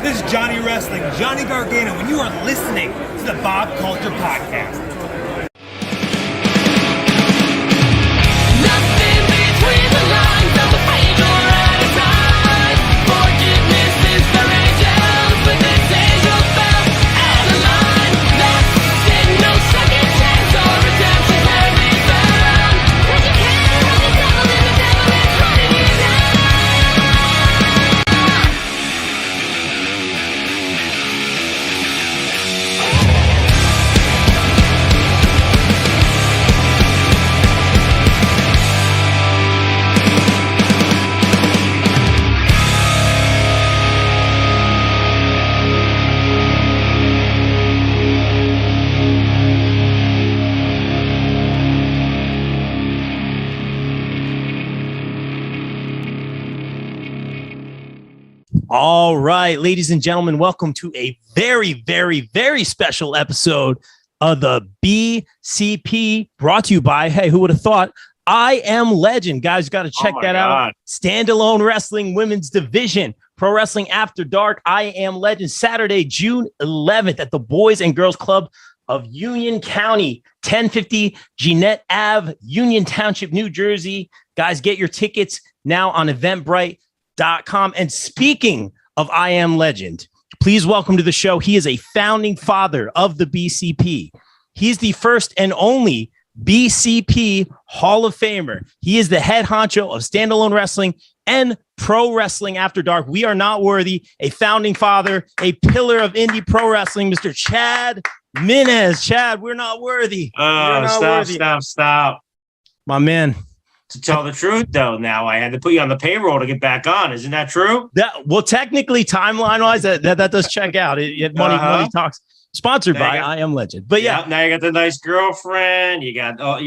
This is Johnny Wrestling, Johnny Gargano, and you are listening to the Bob Culture Podcast. Nothing between the lines of the page or at a time. Forgiveness is for angels with its angel bell and a line. That's in no second chance or redemption can be found. Cause you can't run the devil and the devil is running you down. All right, ladies and gentlemen, welcome to a very, very, very special episode of the BCP, brought to you by, hey, who would have thought? I Am Legend. Guys, got to check that out. Standalone Wrestling Women's Division, Pro Wrestling After Dark, I Am Legend, Saturday, June 11th at the Boys and Girls Club of Union County, 1050 Jeanette Ave, Union Township, New Jersey. Guys, get your tickets now on Eventbrite.com. And speaking of I Am Legend, please welcome to the show. He is a founding father of the BCP. He's the first and only BCP Hall of Famer. He is the head honcho of Standalone Wrestling and Pro Wrestling After Dark. We are not worthy. A founding father, a pillar of indie pro wrestling, Mr. Chad Minez. Chad, we're not worthy. Stop. My man. To tell the truth, though, now I had to put you on the payroll to get back on. Isn't that true? Well, technically, timeline-wise, that does check out. Money Talks, sponsored by I Am Legend. But yeah, now you got the nice girlfriend. You got all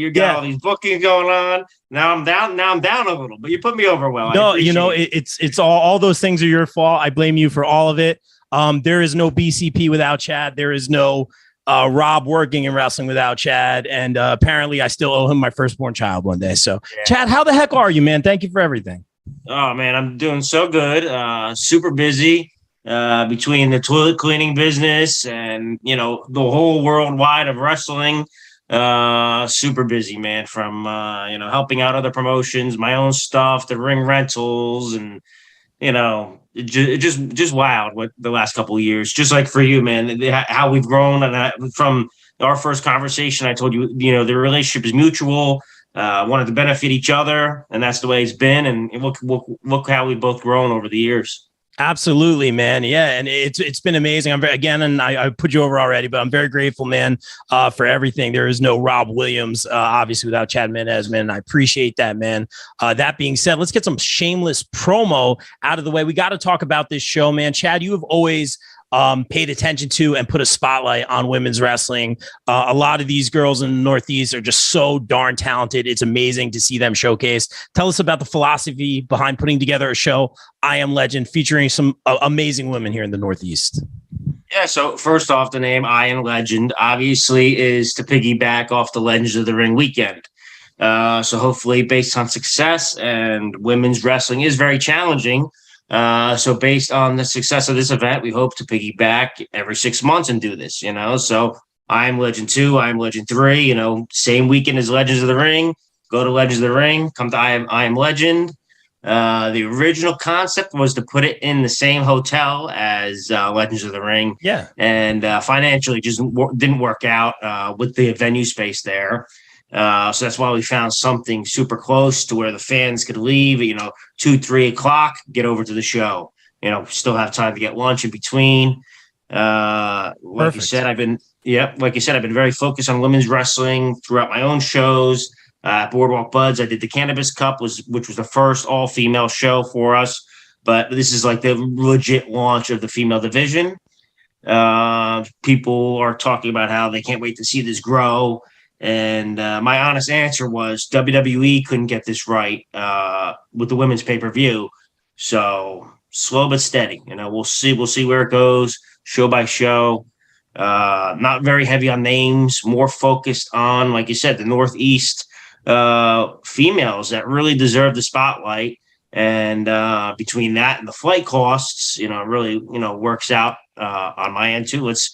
these bookings going on. Now I'm down a little, but you put me over well. No, it's all those things are your fault. I blame you for all of it. There is no BCP without Chad. There is no Rob working and wrestling without Chad. And apparently I still owe him my firstborn child one day. So yeah. Chad, how the heck are you, man? Thank you for everything. Oh man, I'm doing so good. Super busy between the toilet cleaning business and, the whole worldwide of wrestling. Super busy, man, from, helping out other promotions, my own stuff, the ring rentals, and, just wild what the last couple of years, just like for you, man, how we've grown. And from our first conversation, I told you, the relationship is mutual, wanted to benefit each other, and that's the way it's been. And look how we've both grown over the years. Absolutely, man. Yeah. And it's been amazing. I put you over already, but I'm very grateful, man, for everything. There is no Rob Williams, obviously, without Chad Minez, man. I appreciate that, man. That being said, let's get some shameless promo out of the way. We got to talk about this show, man. Chad, you have always paid attention to and put a spotlight on women's wrestling. A lot of these girls in the Northeast are just so darn talented. It's amazing to see them showcased. Tell us about the philosophy behind putting together a show, I Am Legend, featuring some amazing women here in the Northeast. Yeah, so first off, the name I Am Legend obviously is to piggyback off the Legends of the Ring weekend. So hopefully based on success, and women's wrestling is very challenging. So based on the success of this event, we hope to piggyback every 6 months and do this, so I Am Legend 2, I Am Legend 3, same weekend as Legends of the Ring, go to Legends of the Ring, come to I Am Legend. The original concept was to put it in the same hotel as Legends of the Ring. Yeah. And financially just didn't work out with the venue space there. So that's why we found something super close to where the fans could leave, 2-3 o'clock, get over to the show, still have time to get lunch in between. Like you said, I've been very focused on women's wrestling throughout my own shows. Boardwalk Buds, I did the Cannabis Cup, which was the first all-female show for us, but this is like the legit launch of the female division. People are talking about how they can't wait to see this grow. And my honest answer was WWE couldn't get this right with the women's pay-per-view. So slow but steady. We'll see where it goes, show by show. Not very heavy on names, more focused on, like you said, the Northeast females that really deserve the spotlight. And between that and the flight costs, it really, works out on my end too. Let's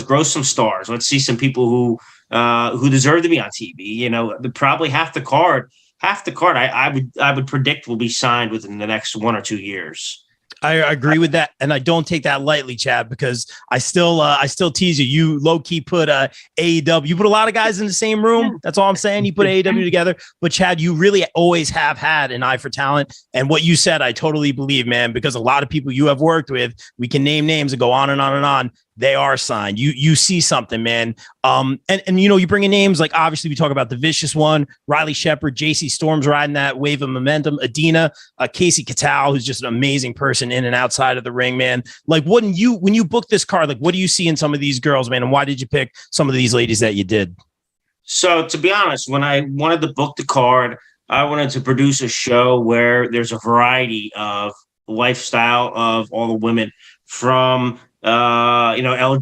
grow some stars. Let's see some people who deserve to be on TV. Probably half the card I would predict will be signed within the next 1 or 2 years. I agree with that, and I don't take that lightly, Chad, because I still tease you. You low key put AEW. You put a lot of guys in the same room. That's all I'm saying. You put AEW together, but Chad, you really always have had an eye for talent. And what you said, I totally believe, man. Because a lot of people you have worked with, we can name names and go on and on and on. They are signed. You see something, man. And you bring in names like, obviously we talk about the Vicious One, Riley Shepard, JC Storm's riding that wave of momentum, Adina, Casey Catal, who's just an amazing person in and outside of the ring, man. Like, when you book this card, like, what do you see in some of these girls, man? And why did you pick some of these ladies that you did? So to be honest, when I wanted to book the card, I wanted to produce a show where there's a variety of lifestyle of all the women, from LGBTQ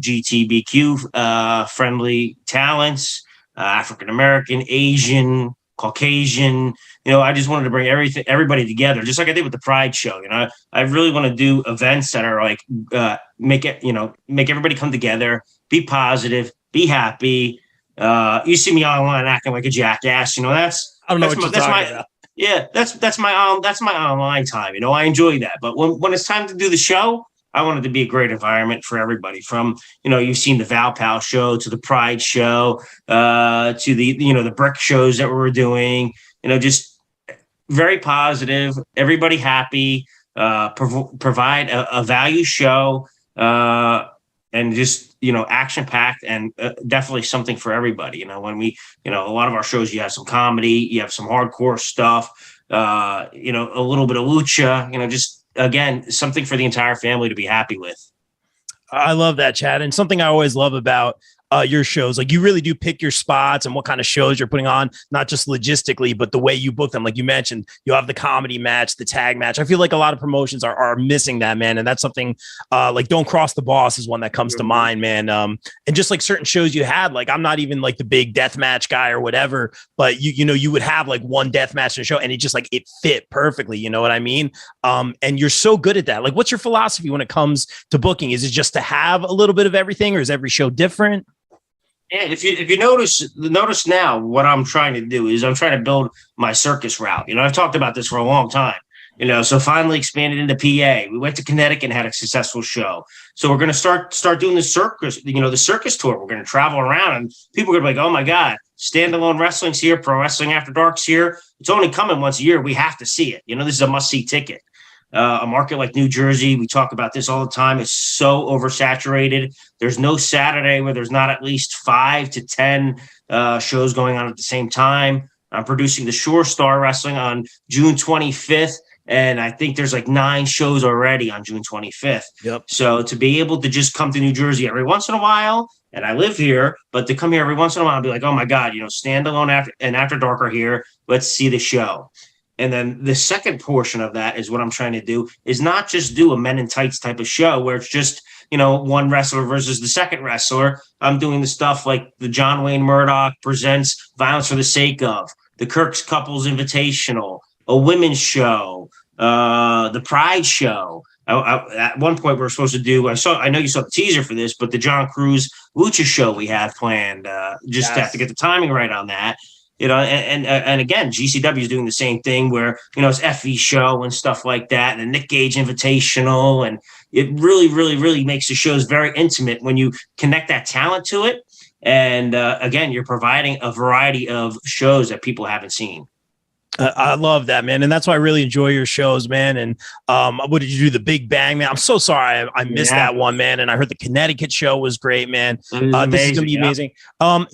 friendly talents, African American, Asian, Caucasian. I just wanted to bring everybody together, just like I did with the Pride show. I really want to do events that are like make everybody come together, be positive, be happy. You see me online acting like a jackass. That's I don't know what you're talking about. Yeah, that's my online time. I enjoy that. But when it's time to do the show, I want it to be a great environment for everybody. From you've seen the Val Pal show to the Pride show, to the brick shows that we're doing. Just very positive, everybody happy, provide a value show, and just action packed, and definitely something for everybody. When we a lot of our shows, you have some comedy, you have some hardcore stuff, a little bit of lucha, just again something for the entire family to be happy with. I love that, Chad. And something I always love about your shows, like, you really do pick your spots and what kind of shows you're putting on, not just logistically, but the way you book them. Like you mentioned, you have the comedy match, the tag match. I feel like a lot of promotions are missing that, man. And that's something like Don't Cross the Boss is one that comes to mind, man. And just like certain shows you had, like, I'm not even like the big death match guy or whatever, but you would have like one death match in a show and it just like, it fit perfectly. You know what I mean? And you're so good at that. Like, what's your philosophy when it comes to booking? Is it just to have a little bit of everything, or is every show different? Yeah, if you notice now, what I'm trying to do is I'm trying to build my circus route. I've talked about this for a long time. So finally expanded into PA. We went to Connecticut and had a successful show. So we're going to start doing the circus, the circus tour. We're going to travel around, and people are going to be like, oh my God, standalone wrestling's here, pro wrestling after dark's here. It's only coming once a year. We have to see it. This is a must-see ticket. A market like New Jersey, we talk about this all the time, is so oversaturated. There's no Saturday where there's not at least 5 to 10 shows going on at the same time. I'm producing the Shore Star Wrestling on June 25th, and I think there's like 9 shows already on June 25th. Yep. So to be able to just come to New Jersey every once in a while, and I live here, but to come here every once in a while and be like, oh my God, standalone After Dark are here. Let's see the show. And then the second portion of that is what I'm trying to do is not just do a Men in Tights type of show where it's just, one wrestler versus the second wrestler. I'm doing the stuff like the John Wayne Murdoch presents Violence for the Sake of, the Kirk's Couples Invitational, a women's show, the Pride show. At one point we were supposed to do, I know you saw the teaser for this, but the John Cruz Lucha show we have planned, just have to get the timing right on that. And again, GCW is doing the same thing where, it's FV show and stuff like that, and the Nick Gage Invitational. And it really, really, really makes the shows very intimate when you connect that talent to it. And again, you're providing a variety of shows that people haven't seen. I love that, man. And that's why I really enjoy your shows, man. And what did you do? The Big Bang, man. I'm so sorry I missed that one, man. And I heard the Connecticut show was great, man. This is going to be amazing.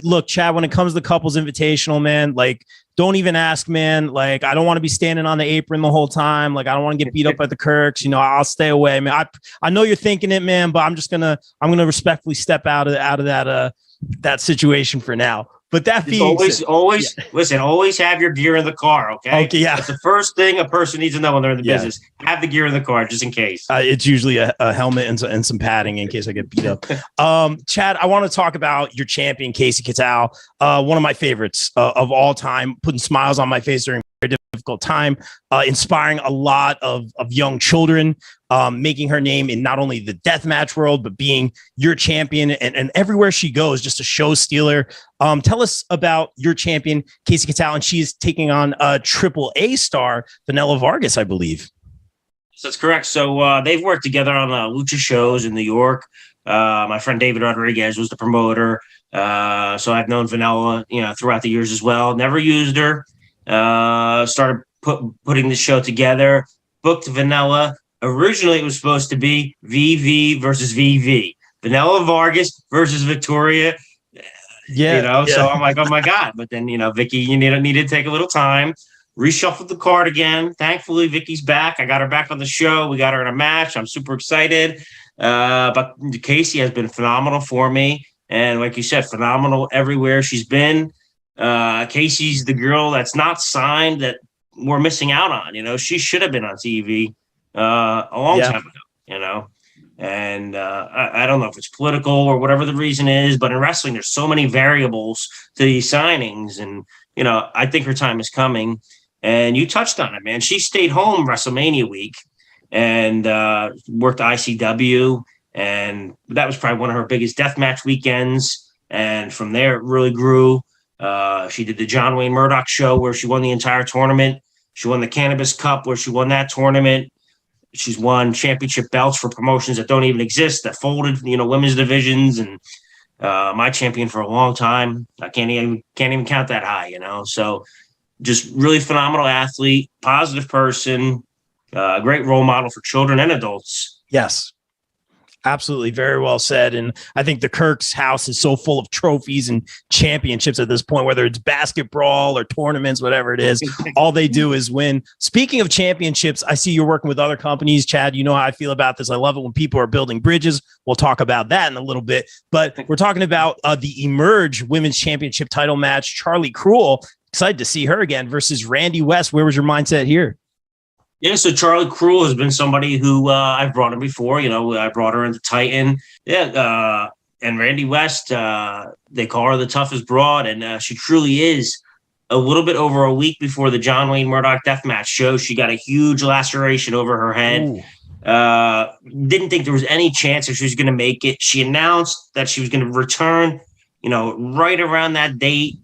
Look, Chad, when it comes to the Couples Invitational, man, like, don't even ask, man. Like, I don't want to be standing on the apron the whole time. Like, I don't want to get beat up by the Kirks. I'll stay away, man. I know you're thinking it, man, but I'm going to respectfully step out of that situation for now. But that being always listen, always have your gear in the car. Okay. Yeah. That's the first thing a person needs to know when they're in the business. Have the gear in the car just in case. It's usually a helmet and some padding in case I get beat up. Chad, I want to talk about your champion, Casey Catal, one of my favorites of all time, putting smiles on my face during difficult time, inspiring a lot of young children, making her name in not only the deathmatch world, but being your champion and everywhere she goes, just a show stealer. Tell us about your champion, Kacy Catal, and she's taking on a AAA star, Vanilla Vargas, I believe. So that's correct. So they've worked together on lucha shows in New York. My friend David Rodriguez was the promoter. So I've known Vanilla, throughout the years as well. Never used her. Started putting the show together. Booked Vanilla. Originally, it was supposed to be VV versus VV. Vanilla Vargas versus Victoria. Yeah. So I'm like, oh my God. But then, Vicky, you need to take a little time. Reshuffled the card again. Thankfully, Vicky's back. I got her back on the show. We got her in a match. I'm super excited. But Kacy has been phenomenal for me. And like you said, phenomenal everywhere she's been. Kacy's the girl that's not signed that we're missing out on. She should have been on TV a long time ago, And I don't know if it's political or whatever the reason is, but in wrestling, there's so many variables to these signings. And, I think her time is coming. And you touched on it, man. She stayed home WrestleMania week and worked ICW. And that was probably one of her biggest deathmatch weekends. And from there, it really grew. She did the John Wayne Murdoch show where she won the entire tournament. She won the Cannabis Cup where she won that tournament. She's won championship belts for promotions that don't even exist, that folded, women's divisions. And my champion for a long time. I can't even count that high, So just really phenomenal athlete, positive person, great role model for children and adults. Yes. Absolutely. Very well said. And I think the Kirk's house is so full of trophies and championships at this point, whether it's basket brawl or tournaments, whatever it is, all they do is win. Speaking of championships, I see you're working with other companies. Chad, you know how I feel about this. I love it when people are building bridges. We'll talk about that in a little bit, but we're talking about the Emerge Women's Championship title match. Charlie Cruel, excited to see her again versus Randy West. Where was your mindset here? Yeah, so Charlie Cruel has been somebody who I've brought in before. I brought her into Titan. Yeah, and Randy West, they call her the toughest broad, and she truly is. A little bit over a week before the John Wayne Murdoch deathmatch show, she got a huge laceration over her head. Didn't think there was any chance that she was going to make it. She announced that she was going to return, right around that date.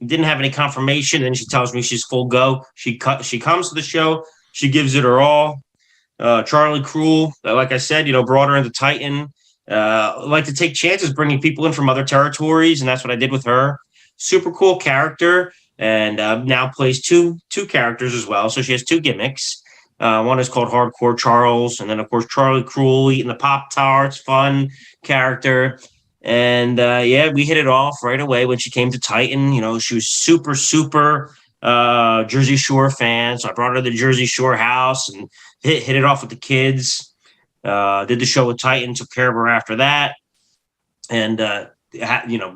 Didn't have any confirmation, and she tells me she's full go. She comes to the show. She gives it her all. Charlie Cruel, like I said, brought her into Titan. Like to take chances bringing people in from other territories, and that's what I did with her. Super cool character, and now plays two characters as well. So she has two gimmicks. One is called Hardcore Charles, and then, of course, Charlie Cruel eating the Pop-Tarts, fun character. And, we hit it off right away when she came to Titan. She was super, super Jersey Shore fan. So I brought her to the Jersey Shore house and hit it off with the kids. Did the show with Titan, took care of her after that. And,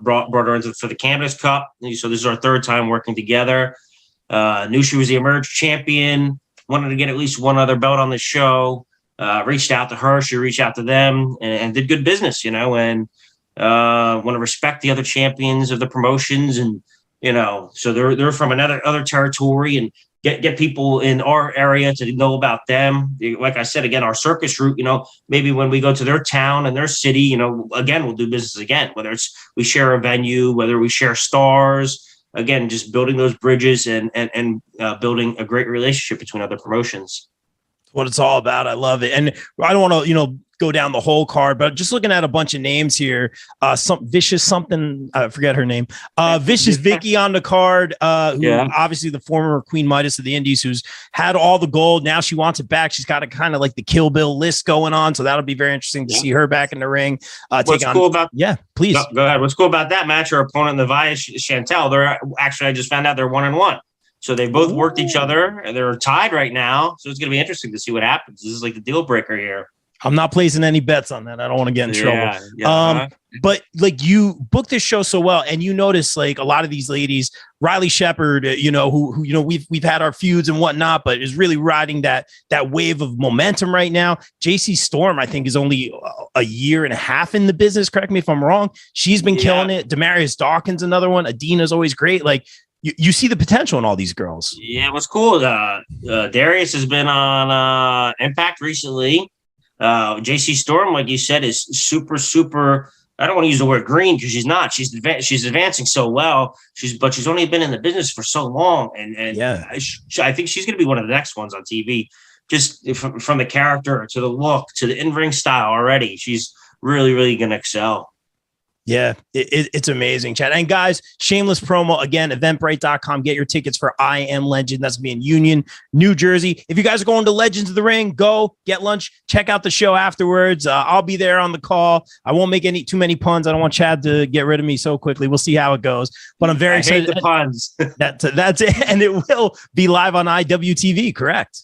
brought her into for the Cannabis Cup. So this is our third time working together. Knew she was the Emerge champion. Wanted to get at least one other belt on the show. Reached out to her. She reached out to them and did good business, and want to respect the other champions of the promotions. And, so they're from other territory and get people in our area to know about them. Like I said, again, our circus route, maybe when we go to their town and their city, again, we'll do business again, whether it's we share a venue, whether we share stars, again, just building those bridges and building a great relationship between other promotions. What it's all about. I love it. And I don't want to, go down the whole card, but just looking at a bunch of names here, I forget her name, Vicious Vicky on the card, who obviously the former Queen Midas of the Indies, who's had all the gold. Now she wants it back. She's got a kind of like the Kill Bill list going on. So that'll be very interesting to see her back in the ring. Please. Go ahead. What's cool about that match, her opponent, Navia Chantel, I just found out they're 1-1. So they both worked each other and they're tied right now. So it's going to be interesting to see what happens. This is like the deal breaker here. I'm not placing any bets on that. I don't want to get in trouble. But like you booked this show so well, and you notice like a lot of these ladies, Riley Shepard, who we've had our feuds and whatnot, but is really riding that wave of momentum right now. JC Storm, I think, is only a year and a half in the business. Correct me if I'm wrong. She's been killing it. Demarius Dawkins, another one. Adina's always great. Like, you see the potential in all these girls. Yeah, what's cool? Darius has been on Impact recently. JC Storm, like you said, is super, super. I don't want to use the word green because she's not. She's advancing so well. She's only been in the business for so long, and I think she's going to be one of the next ones on TV. Just from the character to the look to the in-ring style already, she's really, really going to excel. Yeah, it's amazing, Chad. And guys, shameless promo again, eventbrite.com. Get your tickets for I Am Legend. That's going to be in Union, New Jersey. If you guys are going to Legends of the Ring, go get lunch, check out the show afterwards. I'll be there on the call. I won't make too many puns. I don't want Chad to get rid of me so quickly. We'll see how it goes. But I'm very excited. I hate the puns. That's it. And it will be live on IWTV, correct?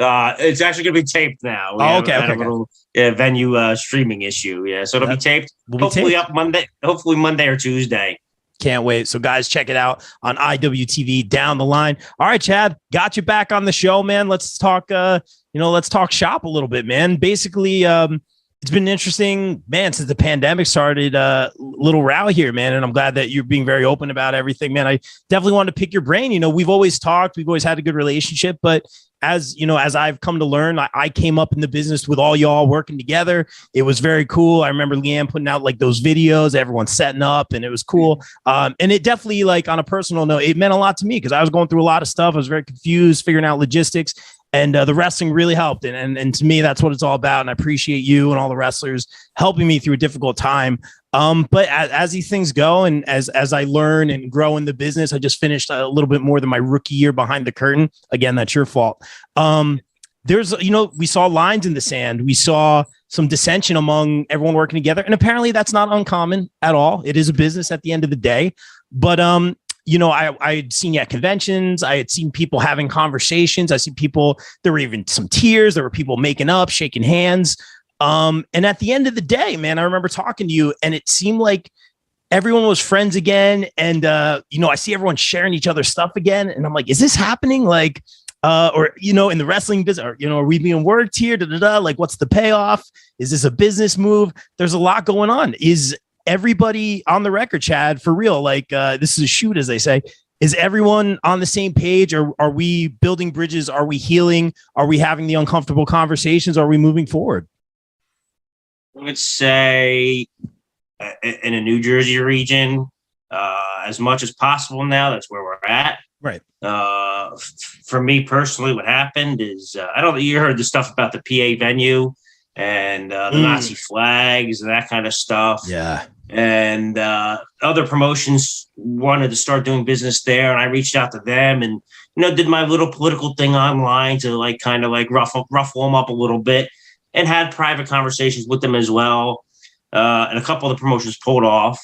It's actually going to be taped now. We had a little venue streaming issue. Yeah, so it'll be taped. Hopefully up Monday. Hopefully Monday or Tuesday. Can't wait. So guys, check it out on IWTV down the line. All right, Chad, got you back on the show, man. Let's talk. Let's talk shop a little bit, man. Basically, it's been interesting, man, since the pandemic started. Little row here, man, and I'm glad that you're being very open about everything, man. I definitely wanted to pick your brain. We've always talked. We've always had a good relationship, but as I've come to learn, I came up in the business with all y'all working together. It was very cool. I remember Leanne putting out like those videos, everyone setting up, and it was cool. And it definitely, like, on a personal note, it meant a lot to me because I was going through a lot of stuff. I was very confused, figuring out logistics, and the wrestling really helped. And to me, that's what it's all about. And I appreciate you and all the wrestlers helping me through a difficult time. But as these things go, and as I learn and grow in the business, I just finished a little bit more than my rookie year behind the curtain. Again, that's your fault. There's, we saw lines in the sand. We saw some dissension among everyone working together. And apparently that's not uncommon at all. It is a business at the end of the day. But, I had seen you at conventions. I had seen people having conversations. I see people, there were even some tears. There were people making up, shaking hands. And at the end of the day, man, I remember talking to you and it seemed like everyone was friends again. And, I see everyone sharing each other's stuff again. And I'm like, is this happening? Like, in the wrestling business, are we being worked here? Like, what's the payoff? Is this a business move? There's a lot going on. Is everybody on the record, Chad, for real? Like, this is a shoot, as they say. Is everyone on the same page? Or are we building bridges? Are we healing? Are we having the uncomfortable conversations? Are we moving forward? I would say in a New Jersey region, as much as possible now, that's where we're at. Right. For me personally, what happened is, I don't know, you heard the stuff about the PA venue and the Nazi flags and that kind of stuff. Yeah. And other promotions wanted to start doing business there. And I reached out to them and, did my little political thing online to kind of ruffle them up a little bit, and had private conversations with them as well. And a couple of the promotions pulled off.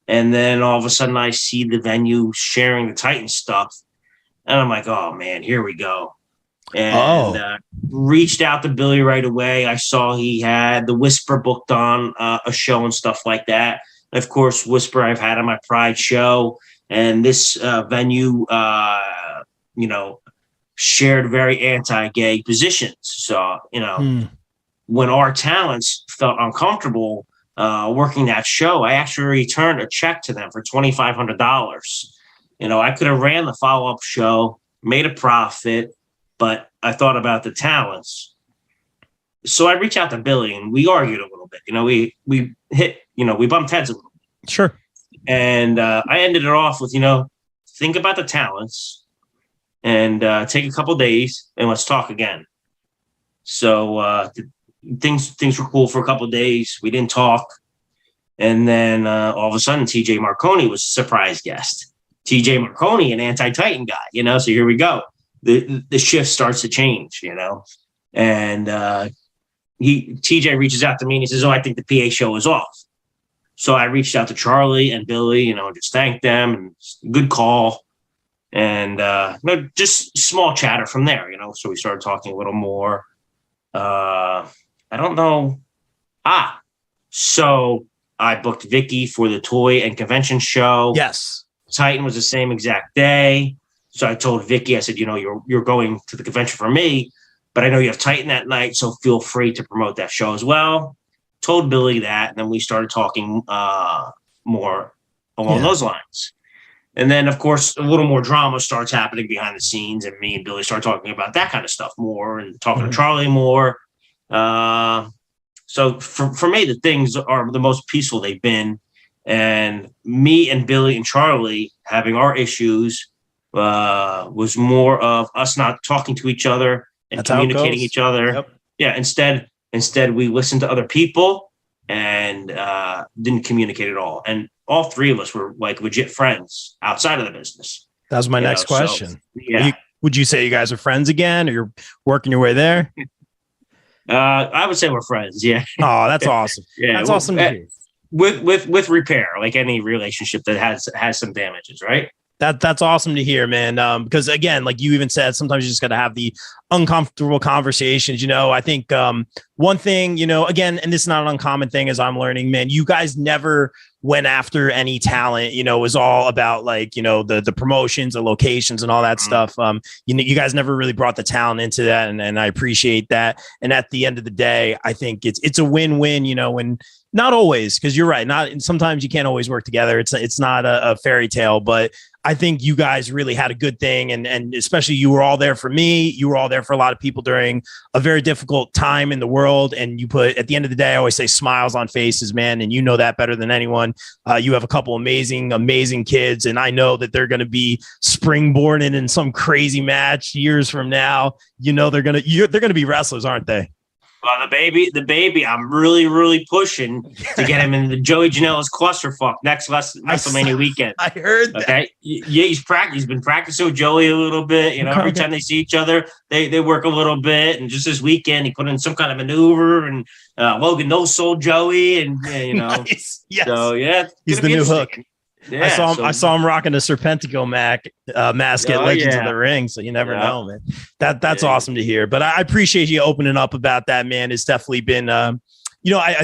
And then all of a sudden I see the venue sharing the Titan stuff. And I'm like, oh, man, here we go. And reached out to Billy right away. I saw he had the Whisper booked on a show and stuff like that. And of course, Whisper I've had on my Pride show. And this venue, shared very anti-gay positions. So, when our talents felt uncomfortable working that show, I actually returned a check to them for $2,500. I could have ran the follow-up show, made a profit, but I thought about the talents. So I reached out to Billy and we argued a little bit. We hit, we bumped heads a little bit. Sure. And I ended it off with, think about the talents and take a couple days and let's talk again. So things were cool for a couple of days. We didn't talk. And then all of a sudden, TJ Marconi was a surprise guest. TJ Marconi, an anti-Titan guy, so here we go. The shift starts to change, and TJ reaches out to me and he says, oh, I think the PA show is off. So I reached out to Charlie and Billy, just thanked them, and good call. And just small chatter from there, so we started talking a little more. I don't know. So I booked Vicky for the toy and convention show. Yes. Titan was the same exact day. So I told Vicky, I said, you're going to the convention for me, but I know you have Titan that night, so feel free to promote that show as well. Told Billy that, and then we started talking more along those lines. And then, of course, a little more drama starts happening behind the scenes, and me and Billy start talking about that kind of stuff more, and talking to Charlie more. So for me, the things are the most peaceful they've been. And me and Billy and Charlie having our issues was more of us not talking to each other and That's how it communicating goes. each other. Yep. Yeah. Instead, we listened to other people and didn't communicate at all. And all three of us were like legit friends outside of the business. That was my You next know, so, question. yeah. Would you say you guys are friends again, or you're working your way there? I would say we're friends. Yeah. Oh, that's awesome. Yeah. That's awesome to hear. With repair, like any relationship that has some damages, right? That's awesome to hear, man. Because again, like you even said, sometimes you just got to have the uncomfortable conversations. I think one thing, again, and this is not an uncommon thing as I'm learning, man, you guys never went after any talent. It was all about like, the promotions, the locations and all that stuff. You guys never really brought the talent into that. And I appreciate that. And at the end of the day, I think it's a win-win, when not always, because you're right. Sometimes you can't always work together. It's not a fairy tale, but I think you guys really had a good thing. And especially you were all there for me. You were all there for a lot of people during a very difficult time in the world. And you put, at the end of the day, I always say smiles on faces, man. And you know that better than anyone. You have a couple amazing kids. And I know that they're going to be springboarding in some crazy match years from now. They're going to be wrestlers, aren't they? Well, the baby, I'm really pushing to get him in the Joey Janela's clusterfuck next WrestleMania weekend. I heard that. Okay, yeah, he's been practicing with Joey a little bit. Every time they see each other, they work a little bit. And just this weekend, he put in some kind of maneuver, and Logan no-sold Joey, and Nice. Yes. So yeah, he's the new hook. Yeah, I saw him rocking a Serpentico mask at Legends of the Ring. So you never know, man. That's awesome to hear. But I appreciate you opening up about that, man. It's definitely been, I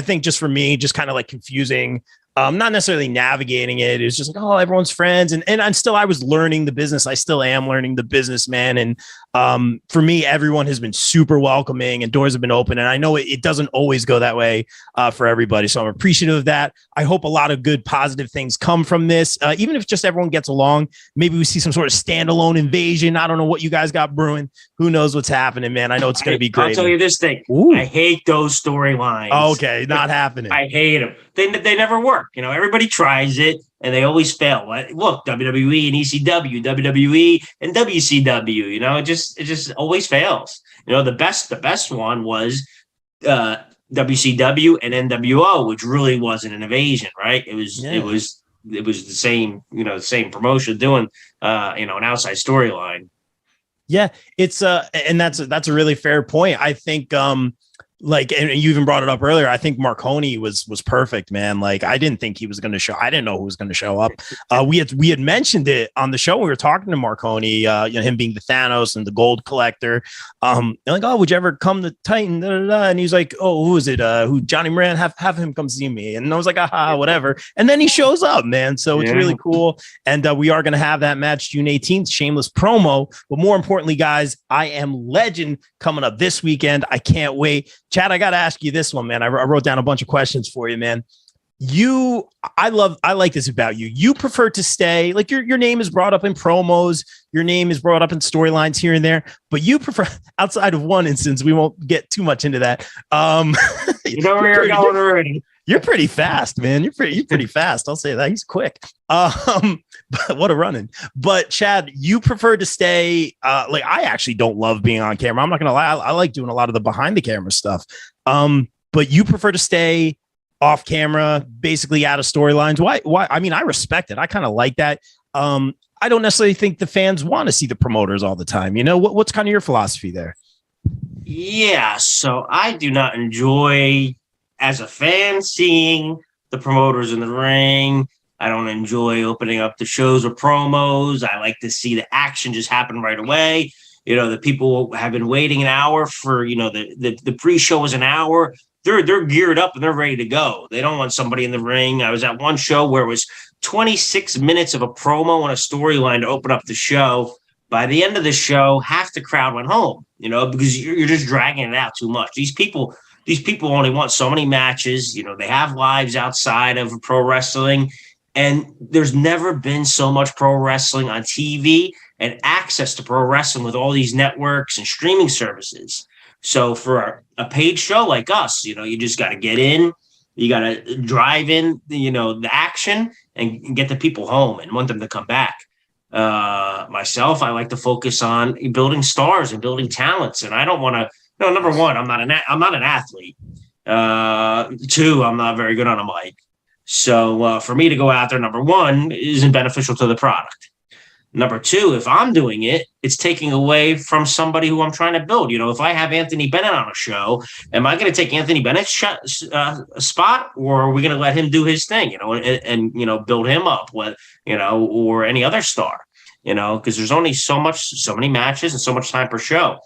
think just for me, just kind of like confusing. Not necessarily navigating it. It was just like, oh, everyone's friends. And I was learning the business. I still am learning the business, man. And for me, everyone has been super welcoming and doors have been open. And I know it doesn't always go that way for everybody. So I'm appreciative of that. I hope a lot of good, positive things come from this. Even if just everyone gets along, maybe we see some sort of standalone invasion. I don't know what you guys got brewing. Who knows what's happening, man? I know it's going to be great. I'll tell you this thing. Ooh. I hate those storylines. Okay, not happening. I hate them. They never work. Everybody tries it and they always fail. Look, WWE and ECW, WWE and WCW. It just always fails. The best one was WCW and NWO, which really wasn't an invasion, right? It was the same same promotion doing an outside storyline. Yeah, it's and that's a really fair point. I think and you even brought it up earlier. I think Marconi was perfect, man. Like I didn't think he was going to show. I didn't know who was going to show up. We had mentioned it on the show. We were talking to Marconi, him being the Thanos and the gold collector. And like, oh, would you ever come to Titan? Da, da, da. And he's like, oh, who is it? Who Johnny Moran? Have him come see me. And I was like, whatever. And then he shows up, man. So it's really cool. And we are going to have that match June 18th, shameless promo. But more importantly, guys, I Am Legend coming up this weekend. I can't wait. Chad, I got to ask you this one, man. I wrote down a bunch of questions for you, man. I like this about you. You prefer to stay, like your name is brought up in promos. Your name is brought up in storylines here and there, but you prefer, outside of one instance, we won't get too much into that. You're pretty fast, man. You're pretty fast. I'll say that. He's quick. But what a running. But Chad, you prefer to stay, I actually don't love being on camera. I'm not going to lie. I like doing a lot of the behind the camera stuff. But you prefer to stay off camera, basically out of storylines. Why? I mean, I respect it. I kind of like that. I don't necessarily think the fans want to see the promoters all the time. What's kind of your philosophy there? Yeah. So I do not enjoy, as a fan, seeing the promoters in the ring. I don't enjoy opening up the shows or promos. I like to see the action just happen right away. The people have been waiting an hour for, the pre-show was an hour. They're geared up and they're ready to go. They don't want somebody in the ring. I was at one show where it was 26 minutes of a promo and a storyline to open up the show. By the end of the show, half the crowd went home, because you're just dragging it out too much. These people only want so many matches. They have lives outside of pro wrestling. And there's never been so much pro wrestling on TV and access to pro wrestling with all these networks and streaming services. So for a paid show like us, you just got to get in, you got to drive in, the action and get the people home and want them to come back. Myself, I like to focus on building stars and building talents. And I don't want to, number one, I'm not an athlete. Two, I'm not very good on a mic. So for me to go out there, number one, isn't beneficial to the product. Number two, if I'm doing it, it's taking away from somebody who I'm trying to build. If I have Anthony Bennett on a show, am I going to take Anthony Bennett's spot, or are we going to let him do his thing, and build him up, or any other star, because there's only so many matches and so much time per show.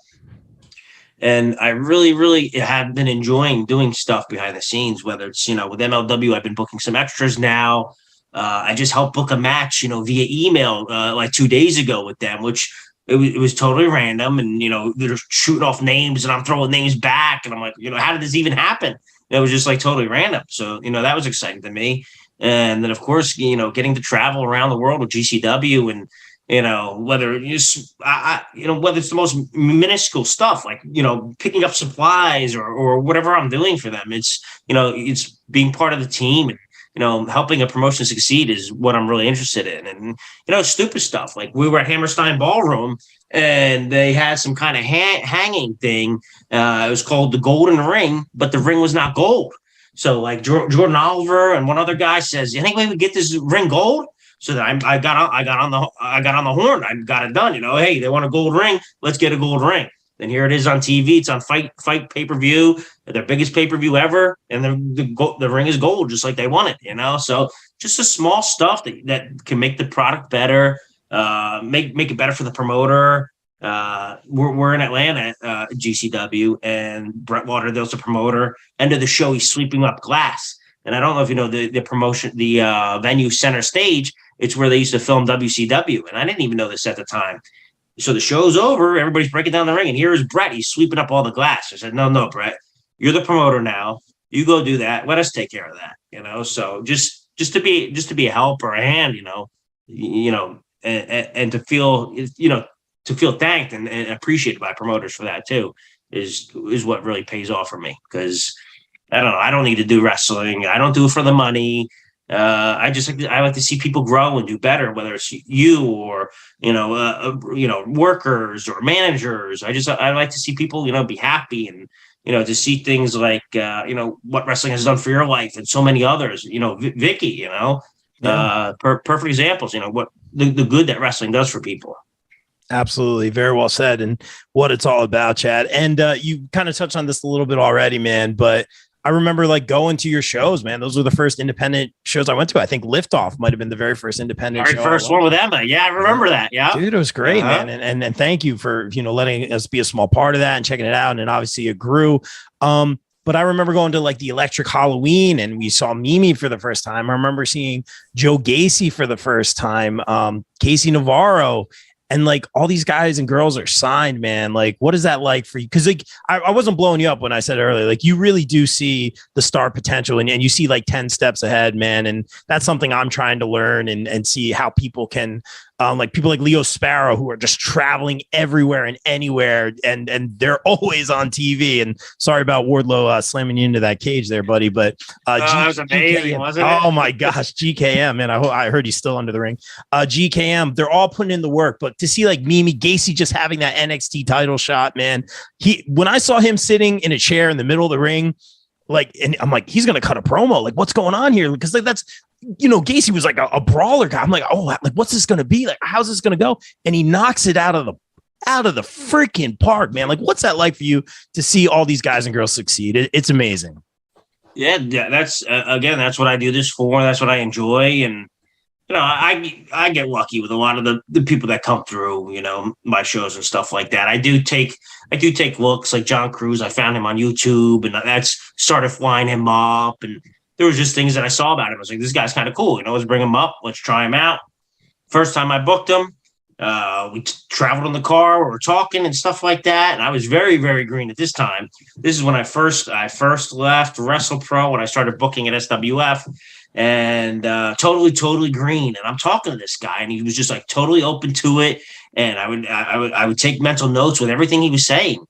And I really, really have been enjoying doing stuff behind the scenes, whether it's, with MLW, I've been booking some extras now. I just helped book a match, via email like 2 days ago with them, which it was totally random. And, they're shooting off names and I'm throwing names back. And I'm like, how did this even happen? And it was just like totally random. So, that was exciting to me. And then, of course, getting to travel around the world with GCW and, whether it's whether it's the most minuscule stuff, like, picking up supplies or whatever I'm doing for them. It's, it's being part of the team and, helping a promotion succeed is what I'm really interested in. And, stupid stuff. Like we were at Hammerstein Ballroom and they had some kind of hanging thing. It was called the Golden Ring, but the ring was not gold. So like Jordan Oliver and one other guy says, any way we get this ring gold? So that I got on the horn. I got it done. Hey, they want a gold ring. Let's get a gold ring. And here it is on TV. It's on Fight pay-per-view, their biggest pay-per-view ever, and the ring is gold, just like they want it. So just the small stuff that can make the product better, make it better for the promoter. We're in Atlanta at GCW, and Brett Lauderdale's the promoter. End of the show, he's sweeping up glass. And I don't know if you know the promotion, the venue center stage. It's where they used to film WCW, and I didn't even know this at the time. So the show's over, everybody's breaking down the ring, and here's Brett. He's sweeping up all the glass. I said, no, Brett, you're the promoter now. You go do that. Let us take care of that. So just to be a help or a hand, and to feel thanked and appreciated by promoters for that too is what really pays off for me, because I don't know. I don't need to do wrestling. I don't do it for the money. I like to see people grow and do better, whether it's you or, workers or managers. I like to see people, be happy and, to see things like, what wrestling has done for your life and so many others, Vicky, perfect examples, what the good that wrestling does for people. Absolutely. Very well said. And what it's all about, Chad. And you kind of touched on this a little bit already, man, but I remember like going to your shows, man. Those were the first independent shows I went to. I think Liftoff might've been the very first independent show. First one with Emma. Yeah, I remember that. Yeah. Dude, it was great, man. And thank you for, letting us be a small part of that and checking it out. And obviously it grew. But I remember going to like the Electric Halloween and we saw Mimi for the first time. I remember seeing Joe Gacy for the first time, Casey Navarro. And like all these guys and girls are signed, man. Like, what is that like for you? Because like I wasn't blowing you up when I said earlier, like you really do see the star potential and you see like 10 steps ahead, man. And that's something I'm trying to learn and see how people can, like people like Leo Sparrow, who are just traveling everywhere and anywhere, and they're always on TV. And sorry about Wardlow slamming you into that cage there, buddy. But that was amazing, wasn't it? Oh my gosh, GKM, man! I heard he's still under the ring. GKM, they're all putting in the work. But to see like Mimi Gacy just having that NXT title shot, man, when I saw him sitting in a chair in the middle of the ring, like, and I'm like, he's gonna cut a promo. Like, what's going on here? Because like that's. Gacy was like a brawler guy. I'm like, oh, like what's this going to be? Like, how's this going to go? And he knocks it out of the freaking park, man. Like, what's that like for you to see all these guys and girls succeed? It's amazing. Yeah. That's that's what I do this for. That's what I enjoy. And, I get lucky with a lot of the people that come through, my shows and stuff like that. I do take looks like John Cruz. I found him on YouTube and that's started flying him up. And there was just things that I saw about him. I was like, this guy's kind of cool. Let's bring him up. Let's try him out. First time I booked him, we traveled in the car. We were talking and stuff like that. And I was very, very green at this time. This is when I first left WrestlePro when I started booking at SWF. and totally green. And I'm talking to this guy, and he was just like totally open to it. And I would take mental notes with everything he was saying.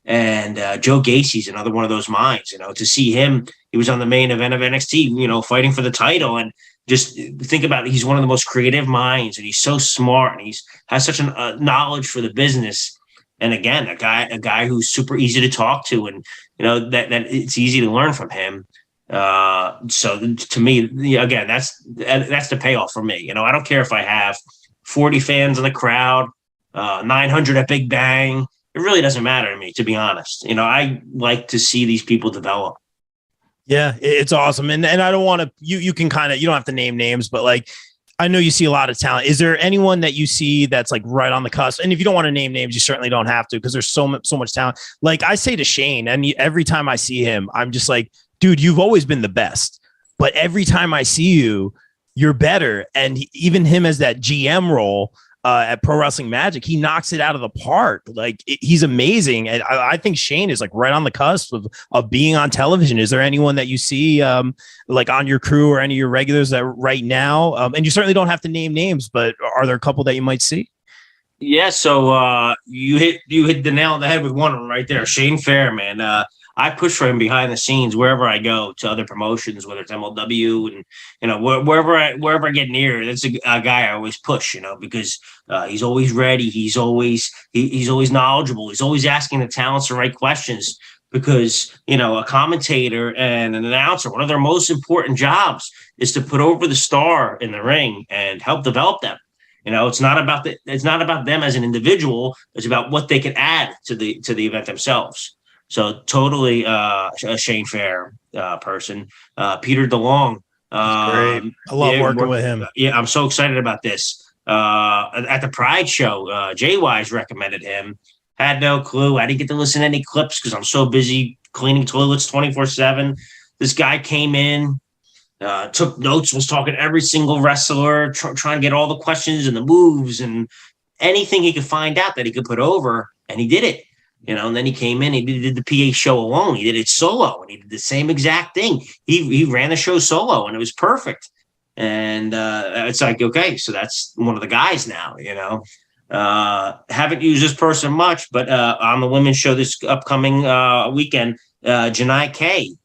And Joe Gacy's another one of those minds. To see him, he was on the main event of NXT, fighting for the title. And just think about it, he's one of the most creative minds, and he's so smart, and he's has such a knowledge for the business. And again, a guy who's super easy to talk to, and that it's easy to learn from him. So to me, again, that's the payoff for me. I don't care if I have 40 fans in the crowd, 900 at Big Bang. It really doesn't matter to me, to be honest. I like to see these people develop. Yeah, it's awesome. And I don't want to, you can kind of, you don't have to name names, but like, I know you see a lot of talent. Is there anyone that you see that's like right on the cusp? And if you don't want to name names, you certainly don't have to, because there's so much talent. Like I say to Shane, and every time I see him, I'm just like, dude, you've always been the best. But every time I see you, you're better. And even him as that GM role at Pro Wrestling Magic, he knocks it out of the park. Like he's amazing. And I think Shane is like right on the cusp of being on television. Is there anyone that you see like on your crew or any of your regulars that right now, and you certainly don't have to name names, but are there a couple that you might see? Yeah. So you hit the nail on the head with one of them right there. Shane Fair, man. I push for him behind the scenes wherever I go to other promotions, whether it's MLW and wherever I get near. That's a guy I always push, because he's always ready. He's always knowledgeable. He's always asking the talents the right questions, because a commentator and an announcer, one of their most important jobs is to put over the star in the ring and help develop them. It's not about them as an individual. It's about what they can add to the event themselves. So totally a Shane Fair person. Peter DeLong. Great. I love working with him. Yeah, I'm so excited about this. At the Pride show, Jay Wise recommended him. Had no clue. I didn't get to listen to any clips because I'm so busy cleaning toilets 24/7. This guy came in, took notes, was talking to every single wrestler, trying to get all the questions and the moves and anything he could find out that he could put over, and he did it. And then he came in, he did the PA show alone. He did it solo, and he did the same exact thing. He ran the show solo, and it was perfect. And it's like, okay, so that's one of the guys now, Haven't used this person much, but on the women's show this upcoming weekend, Janai K.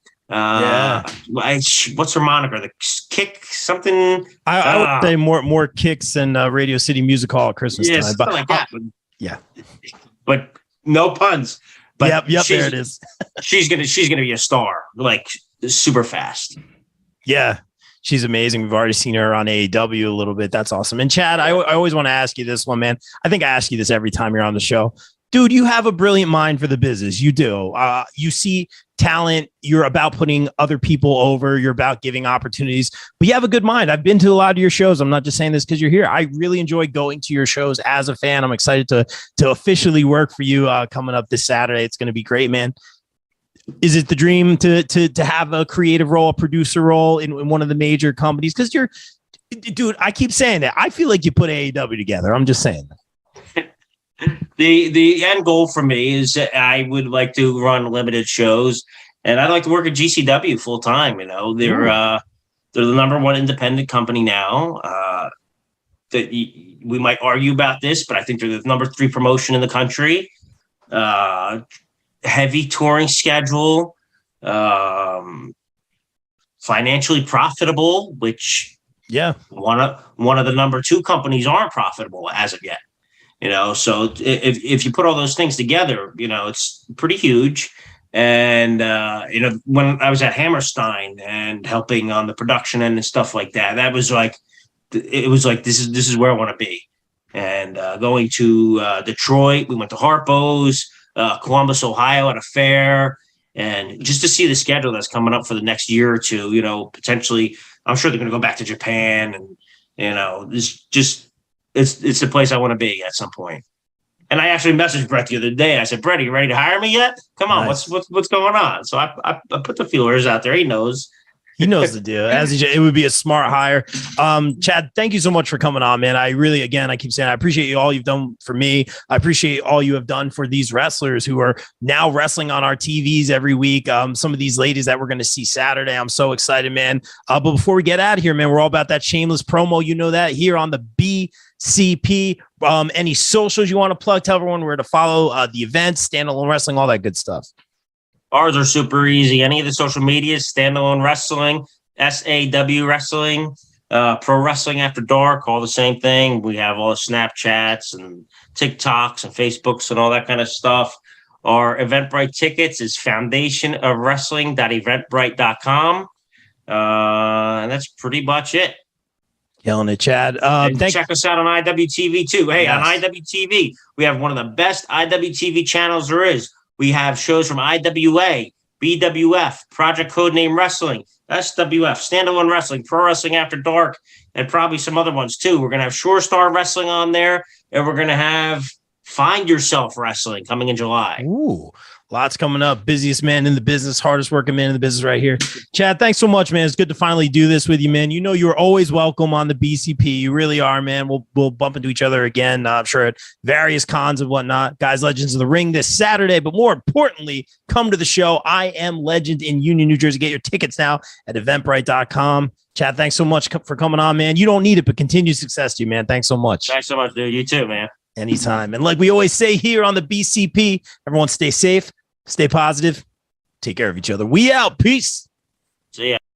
What's her moniker? The Kick something? I would say more kicks than Radio City Music Hall at Christmas time. But like that. Yeah. But no puns. But yep, there it is. she's gonna be a star, like super fast. Yeah, she's amazing. We've already seen her on AEW a little bit. That's awesome. And Chad, I always want to ask you this one, man. I think I ask you this every time you're on the show. Dude, you have a brilliant mind for the business. You do. You see talent. You're about putting other people over. You're about giving opportunities, but you have a good mind. I've been to a lot of your shows. I'm not just saying this because you're here. I really enjoy going to your shows as a fan. I'm excited to officially work for you coming up this Saturday. It's going to be great, man. Is it the dream to have a creative role, a producer role in one of the major companies? Because dude, I keep saying that. I feel like you put AEW together. I'm just saying that. The end goal for me is that I would like to run limited shows, and I'd like to work at GCW full time. They're the number one independent company now. That we might argue about this, but I think they're the number 3 promotion in the country. Heavy touring schedule, financially profitable, which one of the number 2 companies aren't profitable as of yet. So if you put all those things together, it's pretty huge. And, when I was at Hammerstein and helping on the production end and stuff like that, that was like, this is where I want to be. And going to Detroit, we went to Harpo's, Columbus, Ohio at a fair. And just to see the schedule that's coming up for the next year or two, potentially, I'm sure they're going to go back to Japan. And, it's the place I want to be at some point. And I actually messaged Brett the other day. I said, Brett, are you ready to hire me yet? Come on, nice. What's going on? So I put the feelers out there. He knows. He knows the deal. It would be a smart hire. Chad, thank you so much for coming on, man. I really, again, I keep saying I appreciate all you've done for me. I appreciate all you have done for these wrestlers who are now wrestling on our TVs every week. Some of these ladies that we're going to see Saturday. I'm so excited, man. But before we get out of here, man, we're all about that shameless promo. You know that here on the BCP. Any socials you want to plug? Tell everyone where to follow the events, Standalone Wrestling, all that good stuff. Ours are super easy. Any of the social medias, Standalone Wrestling, SAW Wrestling, Pro Wrestling After Dark, all the same thing. We have all the Snapchats and TikToks and Facebooks and all that kind of stuff. Our Eventbrite tickets is foundationofwrestling.eventbrite.com. And that's pretty much it. Killing it, Chad. Check us out on IWTV too. Hey, Yes. on IWTV, we have one of the best IWTV channels there is. We have shows from IWA, BWF, Project Codename Wrestling, SWF, Standalone Wrestling, Pro Wrestling After Dark, and probably some other ones too. We're going to have Sure Star Wrestling on there, and we're going to have Find Yourself Wrestling coming in July. Ooh, lots coming up. Busiest man in the business, hardest working man in the business right here. Chad, thanks so much, man. It's good to finally do this with you, man. You know you're always welcome on the BCP. You really are, man. We'll bump into each other again, I'm sure, at various cons and whatnot. Guys, Legends of the Ring this Saturday, but more importantly, come to the show. I Am Legend in Union, New Jersey. Get your tickets now at eventbrite.com. Chad, thanks so much for coming on, man. You don't need it, but continued success to you, man. Thanks so much. Thanks so much, dude. You too, man. Anytime. And like we always say here on the BCP, everyone stay safe, stay positive, take care of each other. We out. Peace. See ya.